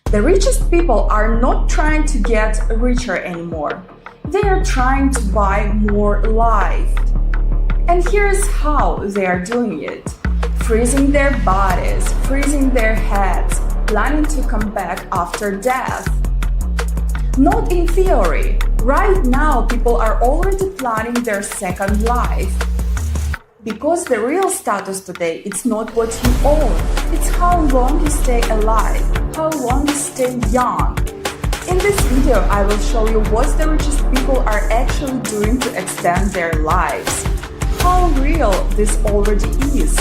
The richest people are not trying to get richer anymore. They are trying to buy more life. And here's how they are doing it. Freezing their bodies, freezing their heads, planning to come back after death. Not in theory. Right now, people are already planning their second life. Because the real status today, it's not what you own. It's how long you stay alive, how long you stay young. In this video, I will show you what the richest people are actually doing to extend their lives, how real this already is,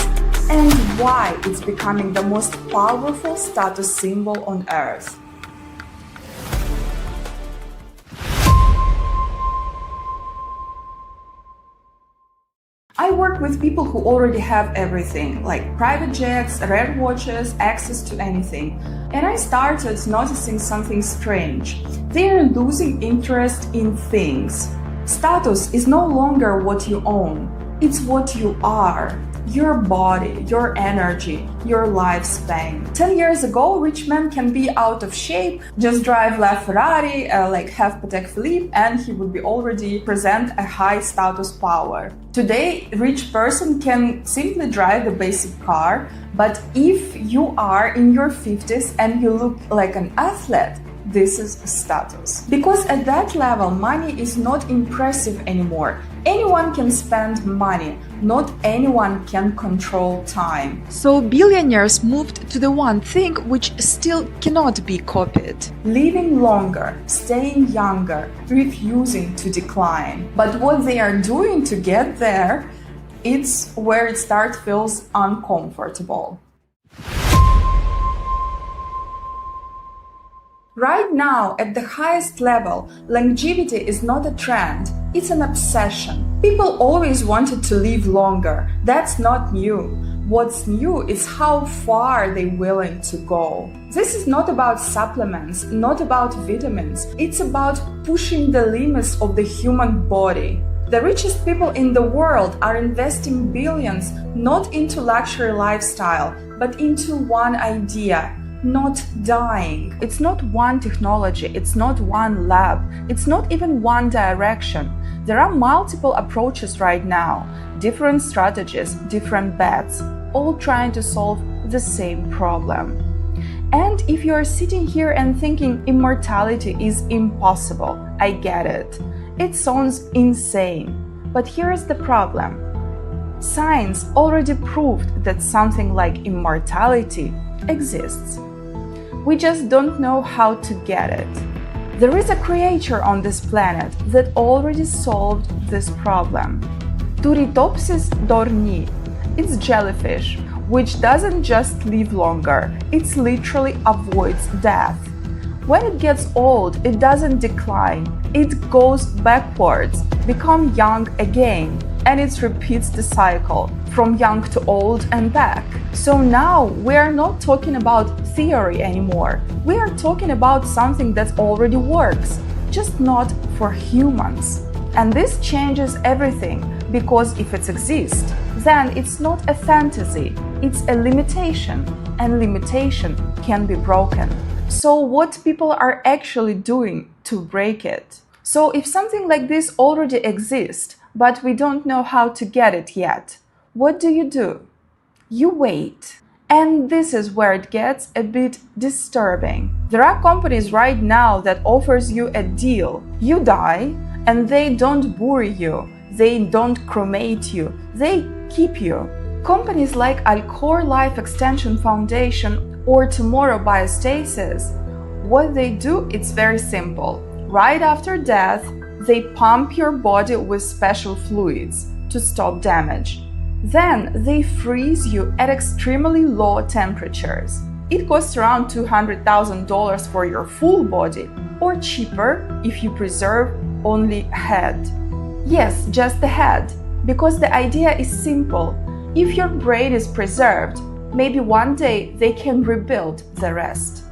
and why it's becoming the most powerful status symbol on Earth. I work with people who already have everything, like private jets, red watches, access to anything. And I started noticing something strange. They are losing interest in things. Status is no longer what you own, it's what you are. Your body, your energy, your lifespan. 10 years ago, rich man can be out of shape, just drive Ferrari, have Patek Philippe, and he would be already present a high status power. Today, rich person can simply drive the basic car, but if you are in your 50s and you look like an athlete, this is status. Because at that level, money is not impressive anymore. Anyone can spend money, not anyone can control time. So billionaires moved to the one thing which still cannot be copied. Living longer, staying younger, refusing to decline. But what they are doing to get there, it's where it feels uncomfortable. Right now, at the highest level, longevity is not a trend, it's an obsession. People always wanted to live longer. That's not new. What's new is how far they're willing to go. This is not about supplements, not about vitamins. It's about pushing the limits of the human body. The richest people in the world are investing billions not into luxury lifestyle, but into one idea. Not dying. It's not one technology, it's not one lab, it's not even one direction. There are multiple approaches right now, different strategies, different bets, all trying to solve the same problem. And if you are sitting here and thinking immortality is impossible, I get it. It sounds insane. But here is the problem. Science already proved that something like immortality exists. We just don't know how to get it. There is a creature on this planet that already solved this problem. Turritopsis dohrnii. It's jellyfish, which doesn't just live longer, it literally avoids death. When it gets old, it doesn't decline, it goes backwards, become young again, and it repeats the cycle, from young to old and back. So now we are not talking about theory anymore. We are talking about something that already works, just not for humans. And this changes everything, because if it exists, then it's not a fantasy, it's a limitation, and limitation can be broken. So what people are actually doing to break it? So if something like this already exists, but we don't know how to get it yet, what do? You wait. And this is where it gets a bit disturbing. There are companies right now that offers you a deal. You die and they don't bury you, they don't cremate you, they keep you. Companies like Alcor Life Extension Foundation or Tomorrow Biostasis, what they do, it's very simple. Right after death, they pump your body with special fluids to stop damage. Then they freeze you at extremely low temperatures. It costs around $200,000 for your full body, or cheaper if you preserve only head. Yes, just the head, because the idea is simple. If your brain is preserved, maybe one day they can rebuild the rest.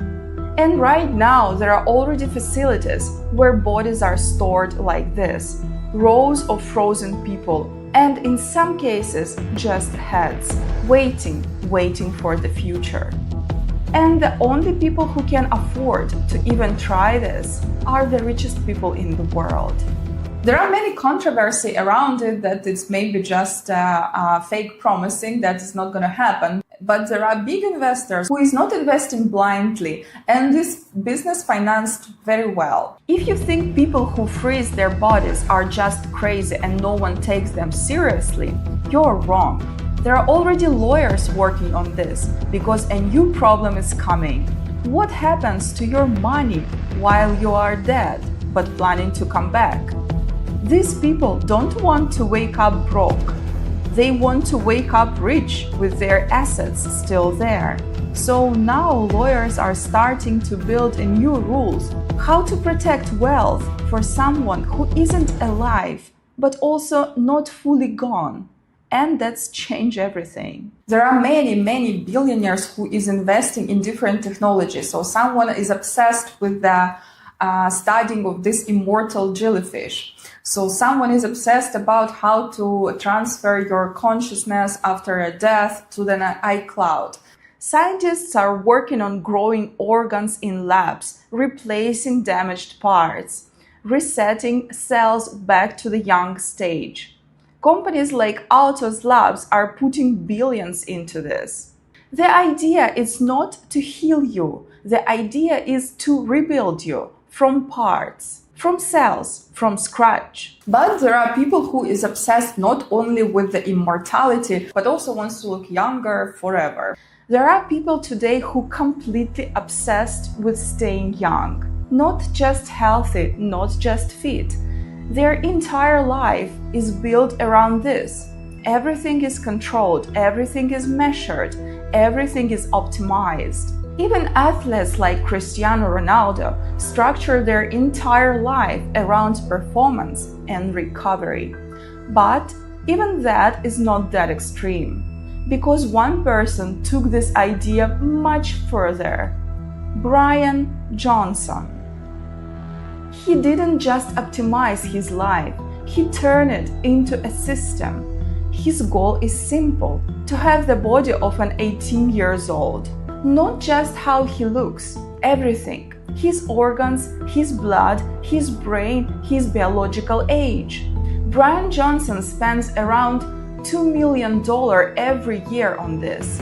And right now there are already facilities where bodies are stored like this, rows of frozen people, and in some cases just heads, waiting for the future. And the only people who can afford to even try this are the richest people in the world. There are many controversy around it that it's maybe just fake promising that it's not going to happen. But there are big investors who is not investing blindly, and this business financed very well. If you think people who freeze their bodies are just crazy and no one takes them seriously, you're wrong. There are already lawyers working on this because a new problem is coming. What happens to your money while you are dead but planning to come back? These people don't want to wake up broke. They want to wake up rich with their assets still there. So now lawyers are starting to build a new rules how to protect wealth for someone who isn't alive but also not fully gone. And that's changed everything. There are many billionaires who is investing in different technologies. So someone is obsessed with the studying of this immortal jellyfish. So someone is obsessed about how to transfer your consciousness after a death to the iCloud. Scientists are working on growing organs in labs, replacing damaged parts, resetting cells back to the young stage. Companies like Altos Labs are putting billions into this. The idea is not to heal you. The idea is to rebuild you from parts. From cells, from scratch. But there are people who is obsessed not only with the immortality, but also wants to look younger forever. There are people today who completely obsessed with staying young. Not just healthy, not just fit. Their entire life is built around this. Everything is controlled, everything is measured, everything is optimized. Even athletes like Cristiano Ronaldo structure their entire life around performance and recovery. But even that is not that extreme, because one person took this idea much further. Brayan Jonson. He didn't just optimize his life, he turned it into a system. His goal is simple: to have the body of an 18-year-old. Not just how he looks, everything. His organs, his blood, his brain, his biological age. Brayan Jonson spends around $2 million every year on this.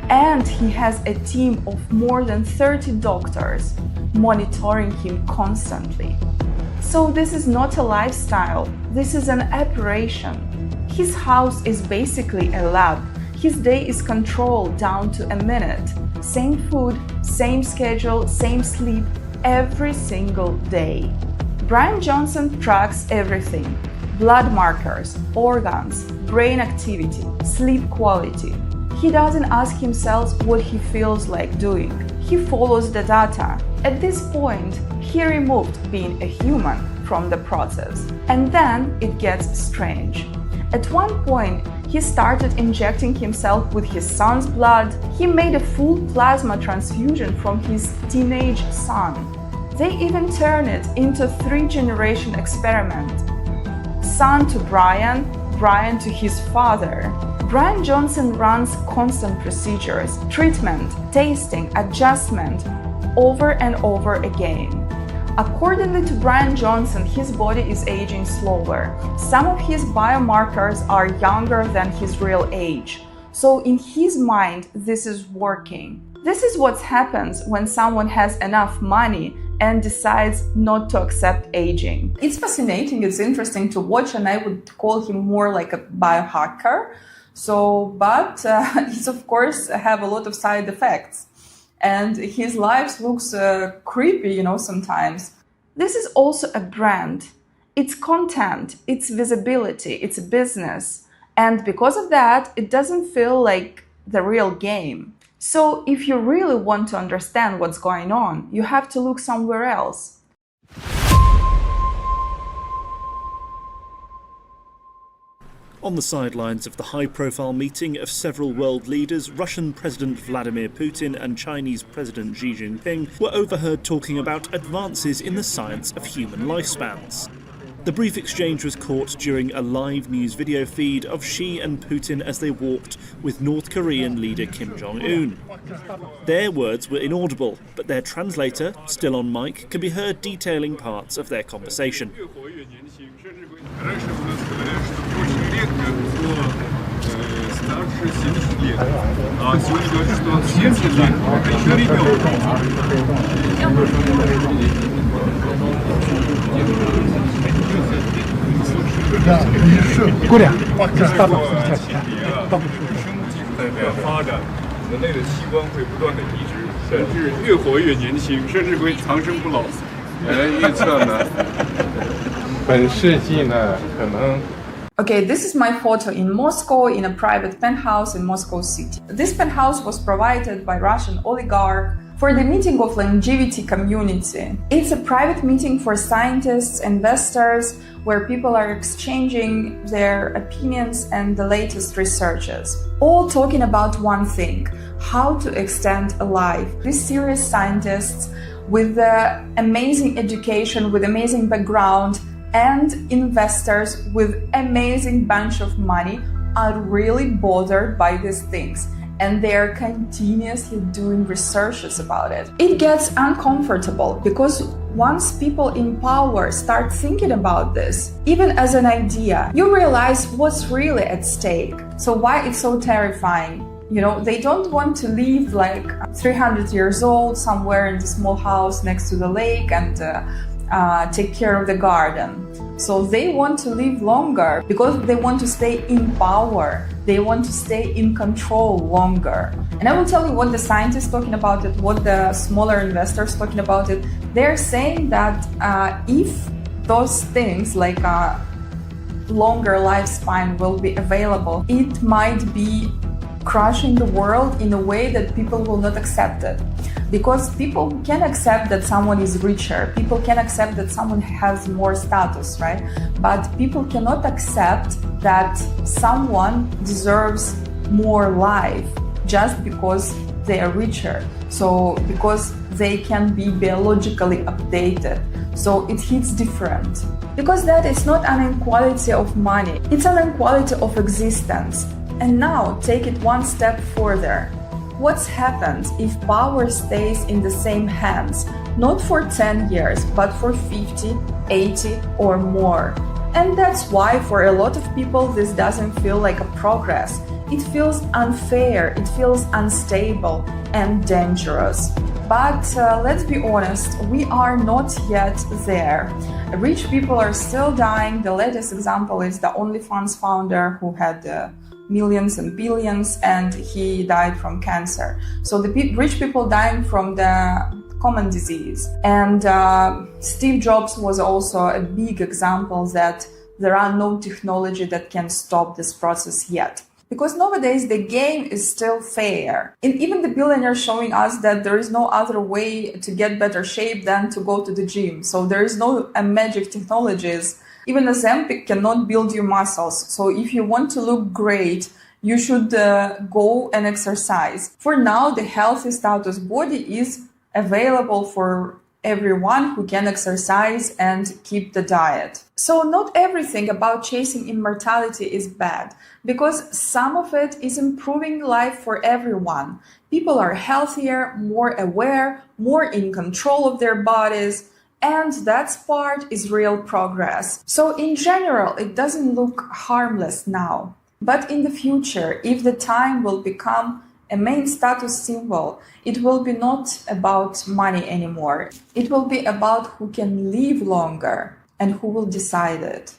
And he has a team of more than 30 doctors monitoring him constantly. So this is not a lifestyle, this is an operation. His house is basically a lab. His day is controlled down to a minute. Same food, same schedule, same sleep, every single day. Brayan Jonson tracks everything: blood markers, organs, brain activity, sleep quality. He doesn't ask himself what he feels like doing. He follows the data. At this point, he removed being a human from the process. And then it gets strange. At one point, he started injecting himself with his son's blood. He made a full plasma transfusion from his teenage son. They even turned it into a 3-generation experiment. Son to Brayan, Brayan to his father. Brayan Jonson runs constant procedures, treatment, tasting, adjustment, over and over again. According to Brayan Jonson, his body is aging slower. Some of his biomarkers are younger than his real age. So in his mind, this is working. This is what happens when someone has enough money and decides not to accept aging. It's fascinating, it's interesting to watch, and I would call him more like a biohacker. But he's of course have a lot of side effects. And his life looks creepy, sometimes. This is also a brand. It's content, it's visibility, it's a business. And because of that, it doesn't feel like the real game. So if you really want to understand what's going on, you have to look somewhere else. On the sidelines of the high-profile meeting of several world leaders, Russian President Vladimir Putin and Chinese President Xi Jinping were overheard talking about advances in the science of human lifespans. The brief exchange was caught during a live news video feed of Xi and Putin as they walked with North Korean leader Kim Jong-un. Their words were inaudible, but their translator, still on mic, can be heard detailing parts of their conversation. Okay, this is my photo in Moscow in a private penthouse in Moscow city. This penthouse was provided by Russian oligarch for the meeting of longevity community. It's a private meeting for scientists, investors, where people are exchanging their opinions and the latest researches, all talking about one thing: how to extend a life. These serious scientists with amazing education, with amazing background, and investors with amazing bunch of money are really bothered by these things, and they are continuously doing researches about it. It gets uncomfortable because once people in power start thinking about this, even as an idea, you realize what's really at stake. So why it's so terrifying? You know, they don't want to live like 300 years old somewhere in the small house next to the lake and take care of the garden. So they want to live longer because they want to stay in power. They want to stay in control longer. And I will tell you what the scientists talking about it, what the smaller investors talking about it. They're saying that if those things like a longer lifespan will be available, it might be crushing the world in a way that people will not accept it. Because people can accept that someone is richer, people can accept that someone has more status, right? But people cannot accept that someone deserves more life just because they are richer. So because they can be biologically updated. So it hits different. Because that is not an inequality of money, it's an inequality of existence. And now take it one step further. What happens if power stays in the same hands, not for 10 years, but for 50, 80 or more? And that's why for a lot of people this doesn't feel like a progress. It feels unfair, it feels unstable and dangerous. But let's be honest, we are not yet there. Rich people are still dying. The latest example is the OnlyFans founder who had millions and billions, and he died from cancer. So the rich people dying from the common disease. And Steve Jobs was also a big example that there are no technology that can stop this process yet. Because nowadays the game is still fair. And even the billionaires showing us that there is no other way to get better shape than to go to the gym. So there is no magic technologies. Even Ozempic cannot build your muscles. So if you want to look great, you should go and exercise. For now, the healthy status body is available for everyone who can exercise and keep the diet. So not everything about chasing immortality is bad, because some of it is improving life for everyone. People are healthier, more aware, more in control of their bodies, and that part is real progress. So in general, it doesn't look harmless now. But in the future, if the time will become a main status symbol, it will be not about money anymore. It will be about who can live longer and who will decide it.